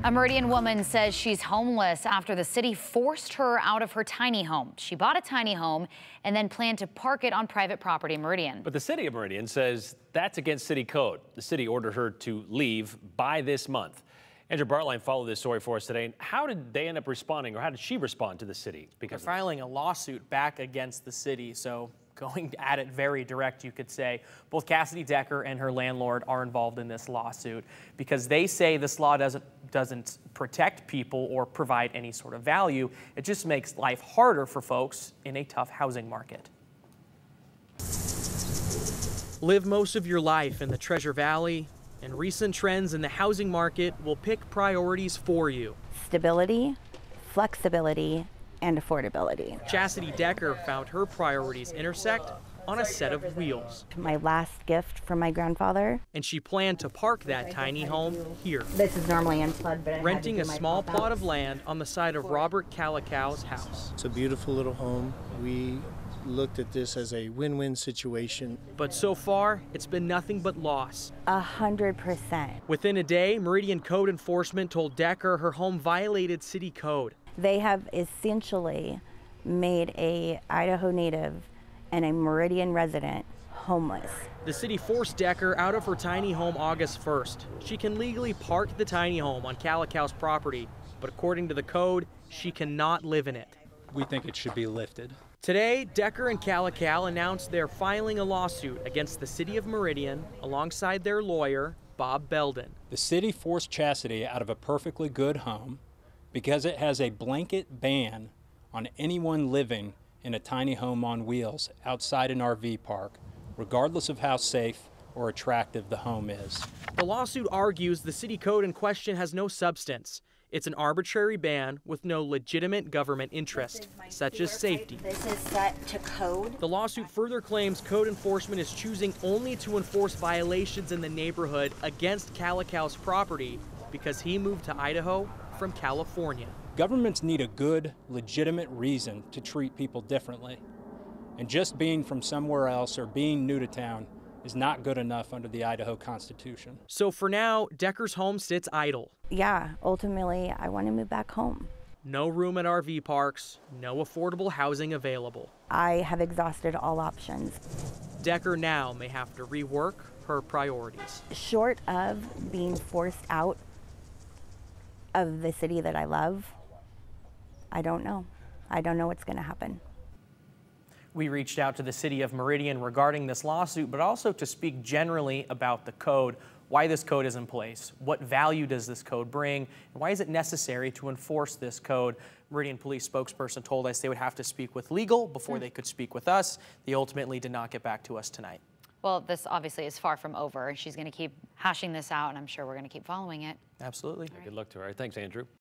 A Meridian woman says she's homeless after the city forced her out of her tiny home. She bought a tiny home and then planned to park it on private property in Meridian. But the City of Meridian says that's against city code. The city ordered her to leave by this month. Andrew Bartline followed this story for us today. How did they end up responding, or how did she respond to the city? Because they're filing a lawsuit back against the city, so going at it very direct, you could say. Both Chasidy Decker and her landlord are involved in this lawsuit because they say this law doesn't protect people or provide any sort of value. It just makes life harder for folks in a tough housing market. Live most of your life in the Treasure Valley, and recent trends in the housing market will pick priorities for you. Stability, flexibility, and affordability. Chasidy Decker found her priorities intersect on a set of wheels. My last gift from my grandfather. And she planned to park that tiny home here. This is normally unplugged, but renting a small plot of land on the side of Robert Calicow's house. It's a beautiful little home. We looked at this as a win-win situation. But so far, it's been nothing but loss. 100%. Within a day, Meridian code enforcement told Decker her home violated city code. They have essentially made a Idaho native and a Meridian resident homeless. The city forced Decker out of her tiny home August 1st. She can legally park the tiny home on Calicow's property, but according to the code, she cannot live in it. We think it should be lifted. Today, Decker and Calicow announced they're filing a lawsuit against the City of Meridian alongside their lawyer, Bob Belden. The city forced Chasidy out of a perfectly good home because it has a blanket ban on anyone living in a tiny home on wheels outside an RV park, regardless of how safe or attractive the home is. The lawsuit argues the city code in question has no substance. It's an arbitrary ban with no legitimate government interest, such as safety. This is set to code. The lawsuit further claims code enforcement is choosing only to enforce violations in the neighborhood against Calicow's property because he moved to Idaho from California. Governments need a good, legitimate reason to treat people differently. And just being from somewhere else or being new to town is not good enough under the Idaho Constitution. So for now, Decker's home sits idle. Yeah, ultimately, I want to move back home. No room at RV parks, no affordable housing available. I have exhausted all options. Decker now may have to rework her priorities. Short of being forced out of the city that I love, I don't know. I don't know what's going to happen. We reached out to the City of Meridian regarding this lawsuit, but also to speak generally about the code, why this code is in place, what value does this code bring, and why is it necessary to enforce this code. Meridian Police spokesperson told us they would have to speak with legal before they could speak with us. They ultimately did not get back to us tonight. Well, this obviously is far from over. She's going to keep hashing this out, and I'm sure we're going to keep following it. Absolutely. Good luck to her. Thanks, Andrew.